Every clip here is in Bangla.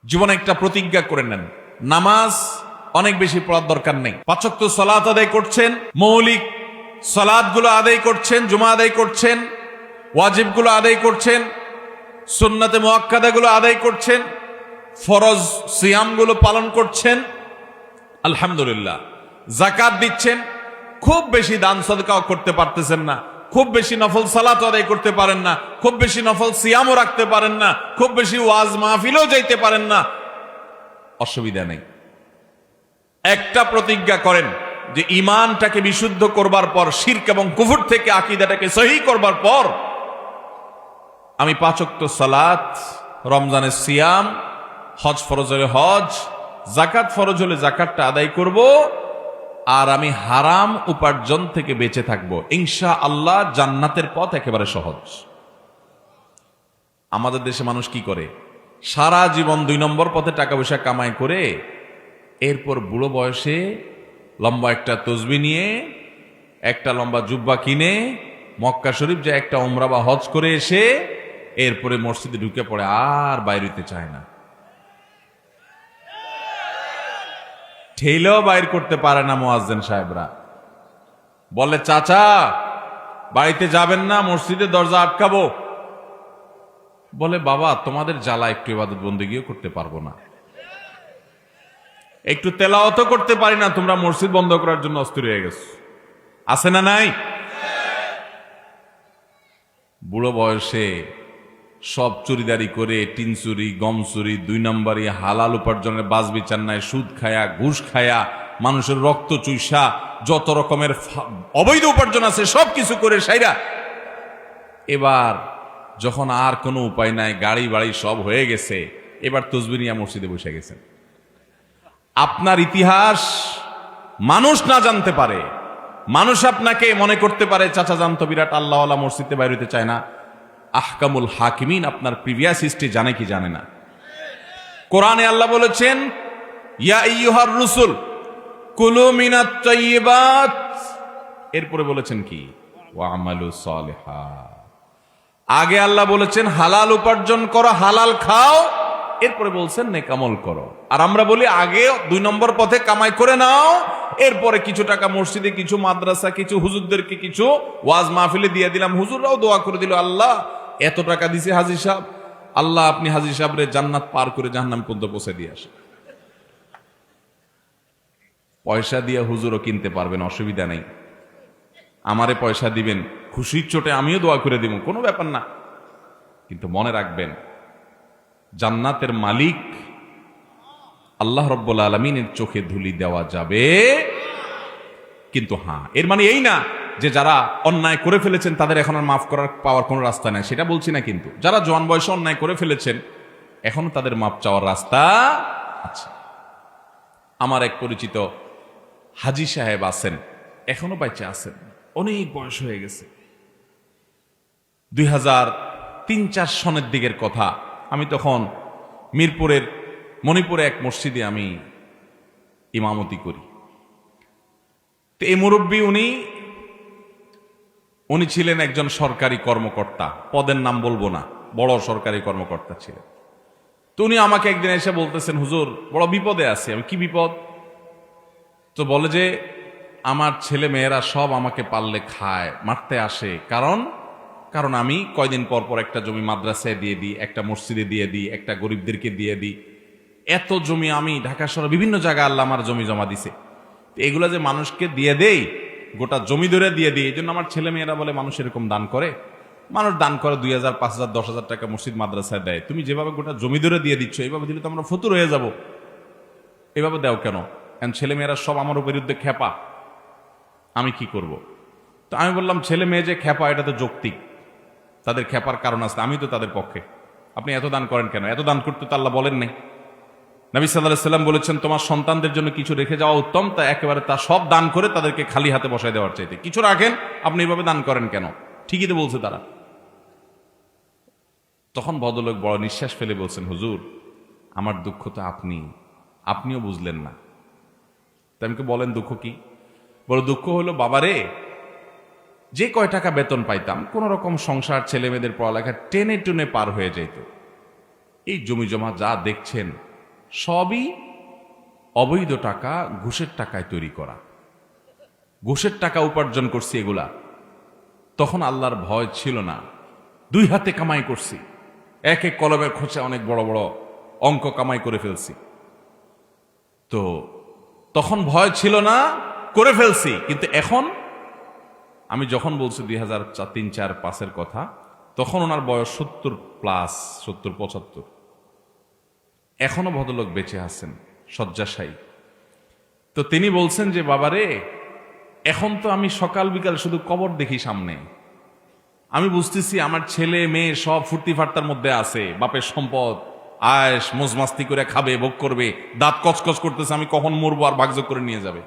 জীবনে একটা প্রতিজ্ঞা করে নেন, নামাজ অনেক বেশি পড়ার দরকার নেই। 5 ওয়াক্ত সালাত আদায় করছেন, মৌলিক সালাতগুলো আদায় করছেন, জুমা আদায় করছেন, ওয়াজিবগুলো আদায় করছেন, সুন্নাতে মুআক্কাদাগুলো আদায় করছেন, ফরজ সিয়ামগুলো পালন করছেন, আলহামদুলিল্লাহ। যাকাত দিচ্ছেন, খুব বেশি দান সদকাও করতে পারতেছেন না, খুব বেশি নফল সালাত আদায় করতে পারেন না, খুব বেশি নফল সিয়ামও রাখতে পারেন না, খুব বেশি ওয়াজ মাহফিলেও যাইতে পারেন না, অসুবিধা নেই। একটা প্রতিজ্ঞা করেন যে ঈমানটাকে বিশুদ্ধ করবার পর, শিরক এবং কুফর থেকে আকীদাটাকে সহিহ করবার পর আমি 5 ওয়াক্ত সালাত, রমজানের সিয়াম, হজ ফরজ হলে হজ, যাকাত ফরজ হলে যাকাতটা আদায় করব, আর আমি হারাম উপার্জন থেকে বেঁচে থাকবো। ইনশাআল্লাহ জান্নাতের পথ একেবারে সহজ। আমাদের দেশে মানুষ কি করে, সারা জীবন 2 নম্বর পথে টাকা পয়সা কামাই করে এরপর বুড়ো বয়সে লম্বা একটা তসবিহ নিয়ে, একটা লম্বা জুব্বা কিনে মক্কা শরীফ যায় একটা উমরা বা হজ করে এসে এরপরে মসজিদে ঢুকে পড়ে, আর বাইরে হইতে চায় না, ঠেলেও বাইর করতে পারে না। মুয়াজ্জিন সাহেবরা বলে, চাচা বাড়িতে যাবেন না, মসজিদে দরজা আটকাবো। বলে, বাবা তোমাদের জ্বালা একটু ইবাদত বন্দেগীও করতে পারবো না, একটু তেলাওয়াতও করতে পারি না, তোমরা মসজিদ বন্ধ করার জন্য অস্থির হয়ে গেছো। আছে না নাই? বুড়ো বয়সে সব চুরিদারি করে, টিন চুরি, গম চুরি, 2 নম্বরই হালাল উপার্জনের বাজ বিচার নাই, সুদ খায়া, ঘুষ খায়া, মানুষের রক্ত চুইসা, যত রকমের অবৈধ উপার্জন আছে সব কিছু করে সাইরা এবার যখন আর কোনো উপায় নাই, গাড়ি বাড়ি সব হয়ে গেছে, এবার তসবিহ নিয়ে মসজিদে বসে গেছেন। আপনার ইতিহাস মানুষ না জানতে পারে, মানুষ আপনাকে মনে করতে পারে চাচা জানতো বিরাট আল্লাহওয়ালা, মসজিদে বাইরে হতে চায় না। আহকামুল হাকিমিন আপনার প্রিভিয়াস হিস্ট্রি জানে কি জানে না? কোরআনে আল্লাহ বলেছেন, ইয়া আইয়ুহার রুসুল কুলু মিনাত তাইয়্যিবাত, এরপরে বলেছেন কি, ওয়া আমালু সালিহা। আগে আল্লাহ বলেছেন হালাল উপার্জন করো, হালাল খাও, এরপরে বলছেন নেক আমল করো। আর আমরা বলি আগে 2 নম্বর পথে কামাই করে নাও, এরপরে কিছু টাকা মসজিদে, কিছু মাদ্রাসা, কিছু হুজুরদেরকে কিছু ওয়াজ মাহফিলে দিয়ে দিলাম, হুজুররাও দোয়া করে দিল, আল্লাহ এত টাকা দিছে হাজী সাহেব, আল্লাহ আপনি হাজী সাহেবরে জান্নাত পার করে জাহান্নাম পর্যন্ত পৌঁছে দিয়ে আসেন। পয়সা দিয়ে হুজুরও কিনতে পারবেন, অসুবিধা নেই। আমারে পয়সা দিবেন, খুশির চোটে আমিও দোয়া করে দিব, কোনো ব্যাপার না। কিন্তু মনে রাখবেন, জান্নাতের মালিক আল্লাহ রাব্বুল আলামিনের চোখে ধুলি দেওয়া যাবে। কিন্তু হ্যাঁ, এর মানে এই না যে যারা অন্যায় করে ফেলেছেন তাদের এখন আর মাফ করার পাওয়ার কোনো রাস্তা নেই, সেটা বলছি না। কিন্তু যারা জওয়ান বয়সে অন্যায় করে ফেলেছেন এখনো তাদের মাফ চাওয়ার রাস্তা আছে। আমার এক পরিচিত হাজী সাহেব আছেন, এখনো বাইচে আছেন, অনেক বয়স হয়ে গেছে। 2003-4 সনের দিকের কথা, আমি তখন মিরপুরের মণিপুরে এক মসজিদে আমি ইমামতি করি। তো এই মুরব্বী উনি ছিলেন একজন সরকারি কর্মকর্তা, পদের নাম বলবো না, বড় সরকারি কর্মকর্তা ছিলেন। তো উনি আমাকে একদিন এসে বলতেছেন, হুজুর বড় বিপদে আছি। আমি, কি বিপদ? তো বলে যে আমার ছেলে মেয়েরা সব আমাকে পারলে খায়, মারতে আসে, কারণ আমি কয়দিন পর পর একটা জমি মাদ্রাসায় দিয়ে দিই, একটা মসজিদে দিয়ে দিই, একটা গরিবদেরকে দিয়ে দিই। এত জমি আমি ঢাকা শহরে বিভিন্ন জায়গায় আল্লাহ আমার জমি জমা দিছে, এগুলা যে মানুষকে দিয়ে দেই, গোটা জমি ধরে দিয়ে দিই। এই জন্য আমার ছেলে মেয়েরা বলে মানুষ এরকম দান করে, মানুষ দান করে 2000, 5000, 10,000 টাকা মসজিদ মাদ্রাসায় দেয়, তুমি যেভাবে গোটা জমি ধরে দিয়ে দিচ্ছ, এইভাবে দিলে তো আমরা ফতুর হয়ে যাব, এভাবে দাও কেন? কারণ ছেলে মেয়েরা সব আমার বিরুদ্ধে খেপা, আমি কি করব? তো আমি বললাম, ছেলে মেয়ে যে খেপা এটা তো যৌক্তিক, তাদের খেপার কারণ আছে, আমি তো তাদের পক্ষে। আপনি এত দান করেন কেন? এত দান করতে তো আল্লাহ বলেন নাই। নবী সাল্লাল্লাহু আলাইহি সাল্লাম বলেছেন, তোমার সন্তানদের জন্য কিছু রেখে যাওয়া উত্তম, তা একেবারে তা সব দান করে তাদেরকে খালি হাতে বসায় দেওয়ার চাইতে কিছু রাখেন, আপনি এইভাবে দান করেন কেন? ঠিকই তো বলছে তারা। তখন ভদ্রলোক বড় নিঃশ্বাস ফেলে বলছেন, হুজুর আমার দুঃখ তো আপনিও বুঝলেন না। তাই আমাকে বলেন দুঃখ কি? বড় দুঃখ হলো, বাবারে যে কয় টাকা বেতন পাইতাম কোন রকম সংসার, ছেলে মেয়েদের পড়ালেখা টেনে টুনে পার হয়ে যেত, এই জমি জমা যা দেখছেন সবই অবৈধ টাকা, ঘুষের টাকায় তৈরি করা, ঘুষের টাকা উপার্জন করছি এগুলা। তখন আল্লাহর ভয় ছিল না, দুই হাতে কামাই করছি, এক এক কলমের খোঁচা অনেক বড় বড় অঙ্ক কামাই করে ফেলছি। তো তখন ভয় ছিল না, করে ফেলছি। কিন্তু এখন আমি যখন বলছি 2003-4-5 কথা, তখন ওনার বয়স 70+, 70-75। এখনো ভদ্রলোক বেঁচে আছেন, শয্যাশায়ী। তো তিনি বলছেন যে বাবারে, এখন তো আমি সকাল বিকাল শুধু কবর দেখি সামনে। আমি বুঝতেছি আমার ছেলে মেয়ে সব ফুর্তি ফার্তার মধ্যে আছে, বাপের সম্পদ আয়েশ মজমাস্তি করে খাবে, ভোগ করবে, দাঁত কচকচ করতেছে, আমি কখন মরবো আর ভাগযোগ করে নিয়ে যাবে,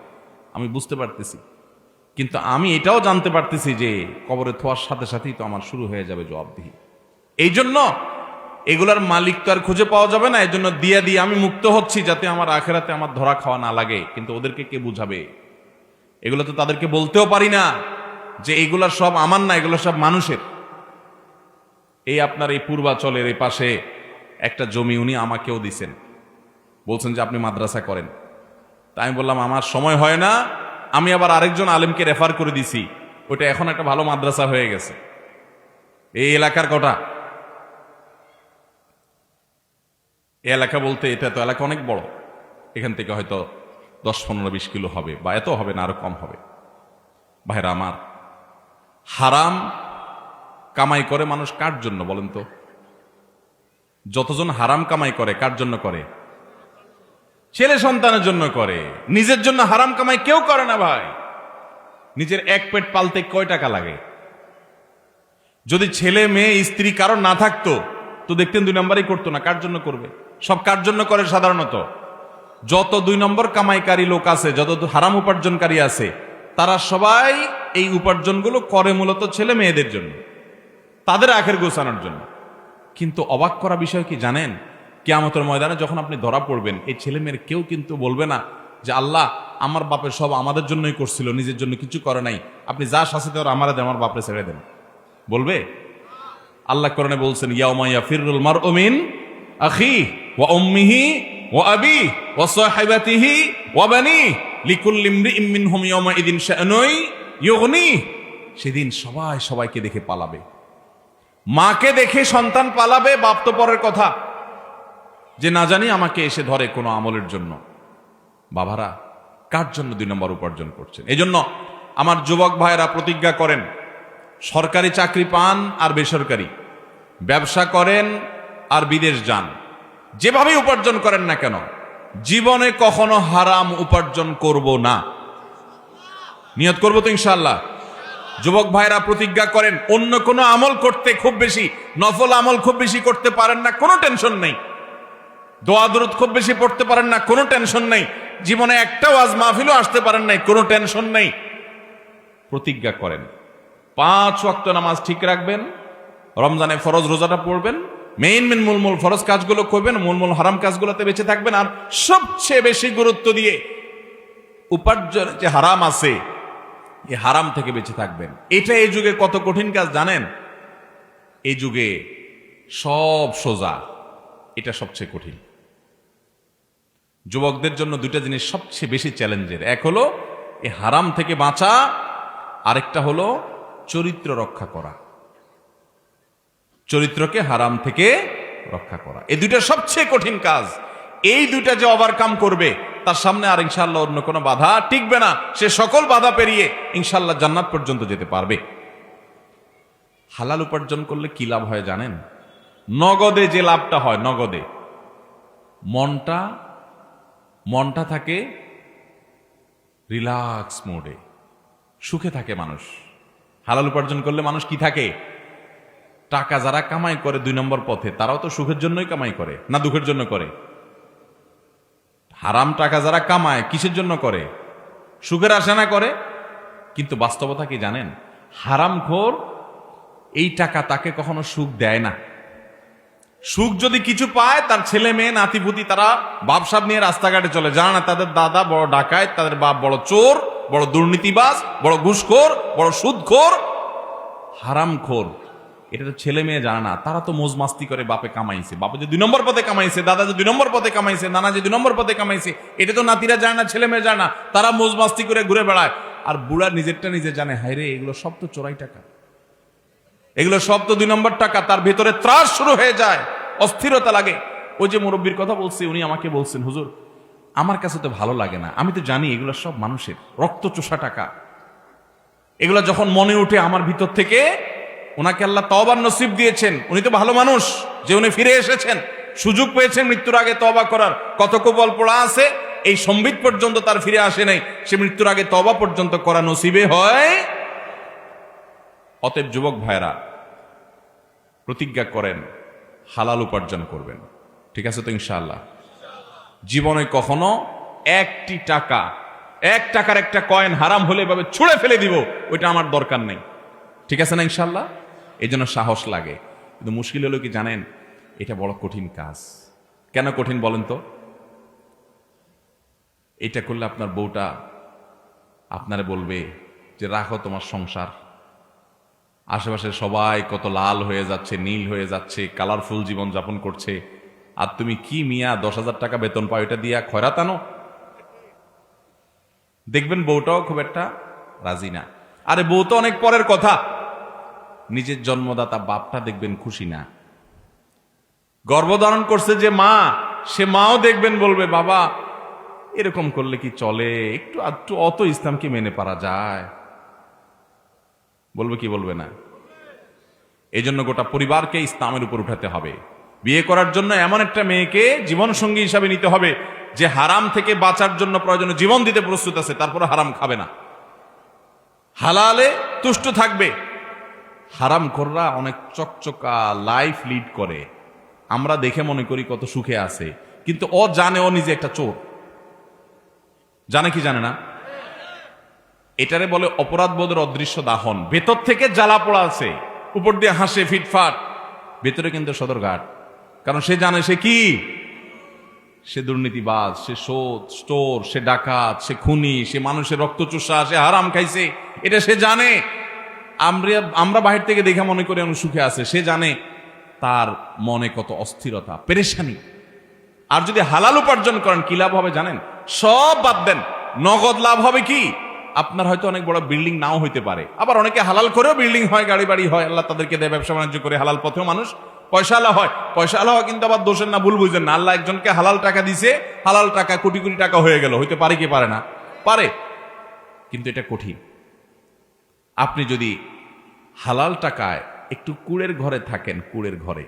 আমি বুঝতে পারতেছি। কিন্তু আমি এটাও জানতে পারতেছি যে কবরে থোয়ার সাথে সাথেই তো আমার শুরু হয়ে যাবে জবাবদিহি। এই জন্য এগুলার মালিক তো আর খুঁজে পাওয়া যাবে না, এই জন্য দিয়ে দিয়ে আমি মুক্ত হচ্ছি, যাতে আমার আখেরাতে আমার ধরা খাওয়া না লাগে। কিন্তু ওদেরকে কে বুঝাবে? এগুলো তো তাদেরকে বলতেও পারি না যে এগুলা সব আমার না, এগুলো সব মানুষের। এই আপনার এই পূর্বাচলের এই পাশে একটা জমি উনি আমাকেও দিছেন, বলছেন যে আপনি মাদ্রাসা করেন। তাই আমি বললাম আমার সময় হয় না, আমি আবার আরেকজন আলেমকে রেফার করে দিছি, ওটা এখন একটা ভালো মাদ্রাসা হয়ে গেছে। এই এলাকার কটা, এই এলাকা বলতে এটা তো এলাকা অনেক বড়, এখান থেকে হয়তো 10-15-20 কিলো হবে, বা এত হবে না, আরো কম হবে। ভাইরা আমার, হারাম কামাই করে মানুষ কার জন্য বলেন তো? যতজন হারাম কামাই করে কার জন্য করে? ছেলে সন্তানের জন্য করে, নিজের জন্য হারাম কামাই কেউ করে না ভাই। নিজের এক পেট পালতে কয় টাকা লাগে? যদি ছেলে মেয়ে স্ত্রী কারণ না থাকতো তো দেখতেন 2 নম্বরই করতো না। কার জন্য করবে? সব কার জন্য করে? সাধারণত যত 2 নম্বর কামাইকারী লোক আছে, যত হারাম উপার্জনকারী আছে, তারা সবাই এই উপার্জনগুলো করে মূলত ছেলে মেয়েদের জন্য, তাদের আখের গোছানোর জন্য। কিন্তু অবাক করা বিষয় কি জানেন? কিয়ামতের ময়দানে যখন আপনি ধরা পড়বেন, এই ছেলে মেয়ের কেউ কিন্তু বলবে না যে আল্লাহ আমার বাপের সব আমাদের জন্যই করছিল, নিজের জন্য কিছু করে নাই, আপনি যা শাস্তি দেওয়ার আমারে দেন, আমার বাপরে ছেড়ে দেন। বলবে? আল্লাহ কোরআনে বলছেন ইয়াউমা ইয়াফিরুল মারউ মিন আখিহি ওয়া উম্মিহি ওয়া আবিহি ওয়া সাহিবাতিহি ওয়া বানিহি লিকুল্লি ইমরিইম মিনহুম ইয়াউমা ইযিন শা'নুন ইউগনিহি। সেদিন সবাই সবাইকে দেখে পালাবে। মাকে দেখে সন্তান পালাবে, বাপ তো পরের কথা, যে না জানি আমাকে এসে ধরে কোনো আমলের জন্য। বাবারা, কার জন্য 2 নম্বর উপার্জন করছেন? এই জন্য আমার যুবক ভাইয়েরা প্রতিজ্ঞা করেন, সরকারি চাকরি পান আর বেসরকারি, ব্যবসা করেন আর বিদেশ যান, যেভাবে উপার্জন করেন না কেন, জীবনে কখনো হারাম উপার্জন করব না। নিয়ত করবো তো ইনশাআল্লাহ। যুবক ভাইরা প্রতিজ্ঞা করেন, অন্য কোনো আমল করতে খুব বেশি, নফল আমল খুব বেশি করতে পারেন না, কোনো টেনশন নেই। দোয়া দরুদ খুব বেশি পড়তে পারেন না, কোনো টেনশন নেই। জীবনে একটা ওয়াজ মাহফিলও আসতে পারেন নাই, কোনো টেনশন নেই। প্রতিজ্ঞা করেন 5 ওয়াক্ত নামাজ ঠিক রাখবেন, রমজানে ফরজ রোজাটা পড়বেন, মেইন মূল ফরজ কাজগুলো করবেন, মূল হারাম কাজগুলোতে বেঁচে থাকবেন, আর সবচেয়ে বেশি গুরুত্ব দিয়ে উপার্জন যে হারাম আছে এই হারাম থেকে বেঁচে থাকবেন। এটা এই যুগে কত কঠিন কাজ জানেন? এই যুগে সব সোজা, এটা সবচেয়ে কঠিন। যুবকদের জন্য 2টা জিনিস সবচেয়ে বেশি চ্যালেঞ্জের। এক হলো এই হারাম থেকে বাঁচা, আরেকটা হলো চরিত্র রক্ষা করা, চরিত্রকে হারাম থেকে রক্ষা করা। এই 2টা সবচেয়ে কঠিন কাজ। এই 2টা যে ওভারকাম করবে, তার সামনে আর ইনশাআল্লাহ অন্য কোনো বাধা টিকবে না। সে সকল বাধা পেরিয়ে ইনশাআল্লাহ জান্নাত পর্যন্ত যেতে পারবে। হালাল উপার্জন করলে কি লাভ হয় জানেন? নগদে যে লাভটা হয়, নগদে মনটা থাকে রিল্যাক্স মোডে, সুখে থাকে মানুষ। হালাল উপার্জন করলে মানুষ কি থাকে? টাকা যারা কামাই করে 2 নম্বর পথে, তারাও তো সুখের জন্যই কামাই করে, না দুঃখের জন্য করে? হারাম টাকা যারা কামায় কিসের জন্য করে? সুখের আশা না করে? কিন্তু বাস্তবতা কি জানেন? হারামখোর এই টাকা তাকে কখনো সুখ দেয় না। সুখ যদি কিছু পায়, তার ছেলে মেয়ে নাতিপুতি তারা বাপসাব নিয়ে রাস্তাঘাটে চলে, জানা না তাদের দাদা বড় ডাকাত, তাদের বাপ বড় চোর, বড় দুর্নীতিবাজ, বড় ঘুষখোর, বড় সুদখোর, হারামখোর। এটা তো ছেলে মেয়ে জানে না, তারা তো মোজ মাস্তি করে বাপে কামাইছে, বাপে যে 2 নম্বর পদে কামাইছে, দাদা যে 2 নম্বর পদে কামাইছে, নানা যে 2 নম্বর পদে কামাইছে, এটা তো নাতিরা জানে না, ছেলে মেয়ে জানে না, তারা মোজ মাস্তি করে ঘুরে বেড়ায়। আর বুড়া নিজেরটা নিজে জানে, হায় রে এগুলো সব তো চোরাই টাকা, এগুলো সব তো 2 নম্বর টাকা। তার ভেতরে ত্রাস শুরু হয়ে যায়, অস্থিরতা লাগে। ওই যে মুরব্বীর কথা বলছি, উনি আমাকে বলছেন, হুজুর আমার কাছে তো ভালো লাগে না, আমি তো জানি এগুলো সব মানুষের রক্ত চোষা টাকা, এগুলো যখন মনে উঠে আমার ভিতর থেকে, ওনাকে আল্লাহ তওবার নসিব দিয়েছেন, উনি তো ভালো মানুষ যে উনি ফিরে এসেছেন, সুযোগ পেয়েছেন মৃত্যুর আগে তওবা করার। কত কবল পড়া আছে, এই সম্বিত পর্যন্ত তার ফিরে আসে নাই, সে মৃত্যুর আগে তওবা পর্যন্ত করা নসিবে হয়। অতএব যুবক ভাইরা, প্রতিজ্ঞা করেন হালাল উপার্জন করবেন, ঠিক আছে তো ইনশাআল্লাহ? জীবনে কখনো একটি টাকা, 1 টাকার একটা কয়েন হারাম হলে এভাবে ছুঁড়ে ফেলে দিব, ওইটা আমার দরকার নেই, ঠিক আছে না ইনশাআল্লাহ? এই জন্য সাহস লাগে। কিন্তু মুশকিল হলো কি জানেন, এটা বড় কঠিন কাজ। কেন কঠিন বলেন তো? এটা করলে আপনার বউটা আপনারে বলবে যে রাখো তোমার সংসার, আশেপাশে সবাই কত লাল হয়ে যাচ্ছে, নীল হয়ে যাচ্ছে, কালারফুল জীবন যাপন করছে, আর তুমি কি মিয়া 10,000 টাকা বেতন পাও, এটা দিয়া খয়রাত আনো। দেখবেন বউটাও খুব একটা রাজি না। আরে বউ তো অনেক পরের কথা, নিজের জন্মদাতা বাপটা দেখবেন খুশি না। গর্ভধারণ করছে যে মা, সে মাও দেখবেন বলবে বাবা এরকম করলে কি চলে, একটু একটু অত ইসলামকে মেনে পারা যায়, বলবে কি বলবে না? এই জন্য গোটা পরিবারকে ইসলামের উপর উঠাতে হবে। বিয়ে করার জন্য এমন একটা মেয়েকে জীবন সঙ্গী হিসাবে নিতে হবে যে হারাম থেকে বাঁচার জন্য প্রয়োজনে জীবন দিতে প্রস্তুত আছে, তারপরে হারাম খাবে না, হালালে তুষ্ট থাকবে। হারাম খোররা অনেক চকচকা লাইফ লিড করে, আমরা দেখে মনে করি কত সুখে আছে, কিন্তু ও জানে ও নিজে একটা চোর। জানে কি জানে না? এটারে বলে অপরাধ বোধের অদৃশ্য দাহন। ভেতর থেকে জ্বালা পোড়া আছে, উপর দিয়ে হাসে ফিটফাট, ভেতরে কিন্তু সদরঘাট। কারণ সে জানে সে কি, সে দুর্নীতিবাজ, সে চোর, সে ডাকাত, সে খুনি, সে মানুষের রক্তচোষা, সে হারাম খাইছে, এটা সে জানে। আমরা বাহির থেকে দেখে মনে করি অনেক সুখে আছে, সে জানে তার মনে কত অস্থিরতা, পেরেশানি। আর যদি হালাল উপার্জন করেন কি লাভ হবে জানেন? সব বাদ দেন, নগদ লাভ হবে কি? আপনার হয়তো অনেক বড় বিল্ডিং নাও হইতে পারে, আবার অনেকে হালাল করেও বিল্ডিং হয়, গাড়ি বাড়ি হয়, আল্লাহ তাদেরকে দেয়, ব্যবসা বাণিজ্য করে হালাল পথেও মানুষ পয়সা আলা হয়। পয়সা আলা হয় কিন্তু আবার দোষের না, ভুল বুঝেন না। আল্লাহ একজনকে হালাল টাকা দিছে, হালাল টাকা কোটি কোটি টাকা হয়ে গেল, হইতে পারে কি পারে না? পারে, কিন্তু এটা কঠিন। আপনি যদি হালাল টাকায় একটু কুড়ের ঘরে থাকেন, কুড়ের ঘরে,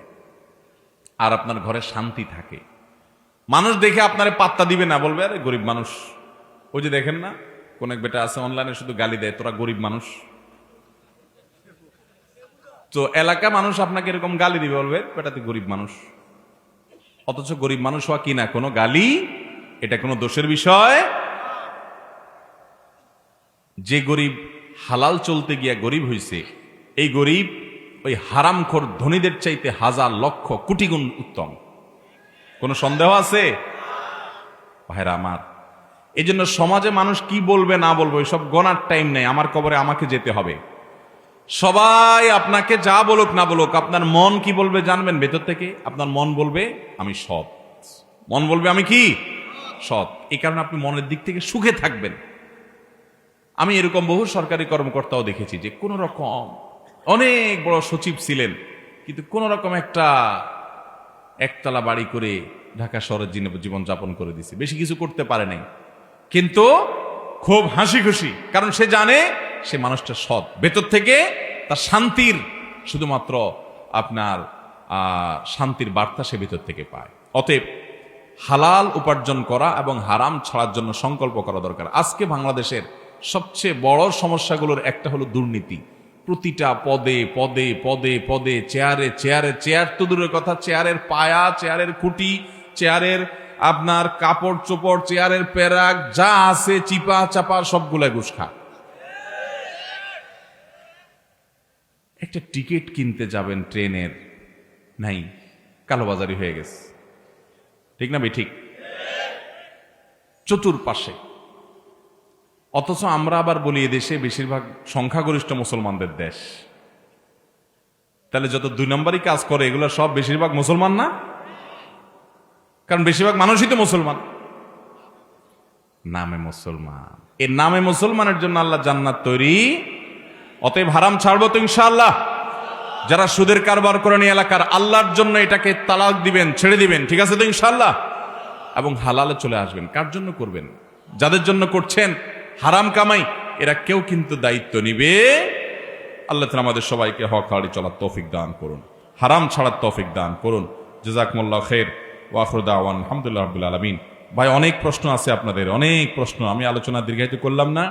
আর আপনার ঘরে শান্তি থাকে, মানুষ দেখে আপনারে পাত্তা দিবে না, বলবে আরে গরিব মানুষ। ওই যে দেখেন না, কোন এক বেটা আছে অনলাইনে শুধু গালি দেয়, তোরা গরিব মানুষ। তো এলাকা মানুষ আপনাকে এরকম গালি দিবে, বলবে বেটা তুই গরিব মানুষ। অথচ গরিব মানুষ হওয়া কি না কোনো গালি, এটা কোনো দোষের বিষয়। যে গরিব হালাল চলতে গিয়া গরিব হইছে, এই গরিব ওই হারামখোর ধনীদের চাইতে হাজার লক্ষ কোটি গুণ উত্তম। কোন সন্দেহ আছে ভাইরা আমার? এই জন্য সমাজে মানুষ কি বলবে না বলবে সব গণার টাইম নেই। আমার কবরে আমাকে যেতে হবে। সবাই আপনাকে যা বলুক না বলুক, আপনার মন কি বলবে জানবেন? ভেতর থেকে আপনার মন বলবে আমি সৎ, মন বলবে আমি কি সৎ। এই কারণে আপনি মনের দিক থেকে সুখে থাকবেন। আমি এরকম বহু সরকারি কর্মকর্তাও দেখেছি যে কোন রকম অনেক বড় সচিব ছিলেন, কিন্তু কোন রকম একটা একতলা বাড়ি করে ঢাকা শহরের জীবন যাপন করে দিছে, বেশি কিছু করতে পারে নাই, কিন্তু খুব হাসি খুশি। কারণ সে জানে সে মানুষটা সৎ, ভেতর থেকে তার শান্তির শুধুমাত্র আপনার শান্তির বার্তা সে ভেতর থেকে পায়। অতএব হালাল উপার্জন করা এবং হারাম ছাড়ার জন্য সংকল্প করা দরকার। আজকে বাংলাদেশের সবচেয়ে বড় সমস্যাগুলোর একটা হলো দুর্নীতি। প্রতিটা পদে পদে পদে পদে চেয়ারে চেয়ারে, চেয়ার তো দূরের কথা, চেয়ারের পায়া, চেয়ারের খুঁটি, চেয়ারের আপনার কাপড় চোপড়, চেয়ারের পেরাক যা আছে চিপা চাপা সবগুলা ঘুষ খা। একটা টিকিট কিনতে যাবেন ট্রেনের, নাই, কালোবাজারি হয়ে গেছে, ঠিক না ভাই? ঠিক। চতুর্পাশে। অথচ আমরা আবার বলি এদেশে বেশিরভাগ সংখ্যাগরিষ্ঠ মুসলমানদের দেশ, তাহলে যত 2 নম্বরই কাজ করে এগুলো সব বেশিরভাগ মুসলমান না? কারণ বেশিরভাগ মানুষই তো মুসলমান, নামে মুসলমান। এই নামে মুসলমানের জন্য আল্লাহ জান্নাত তৈরি। অতএব হারাম ছাড়বো তো ইনশাআল্লাহ। যারা সুদের কারবার করেন এই এলাকার, আল্লাহর জন্য এটাকে তালাক দিবেন, ছেড়ে দিবেন, ঠিক আছে তো ইনশাআল্লাহ? এবং হালালে চলে আসবেন। কার জন্য করবেন? যাদের জন্য করছেন হারাম কামাই, এরা কেউ কিন্তু দায়িত্ব নিবে। আল্লাহ তাআলা আমাদের সবাইকে হক হালালি চলার তৌফিক দান করুন, হারাম ছাড়ার তৌফিক দান করুন। জাযাকুমুল্লাহু খাইর ওয়া আখিরু দাওয়ানা আলহামদুলিল্লাহি রাব্বিল আলামিন। ভাই, অনেক প্রশ্ন আছে আপনাদের, অনেক প্রশ্ন, আমি আলোচনা দীর্ঘায়িত করলাম না।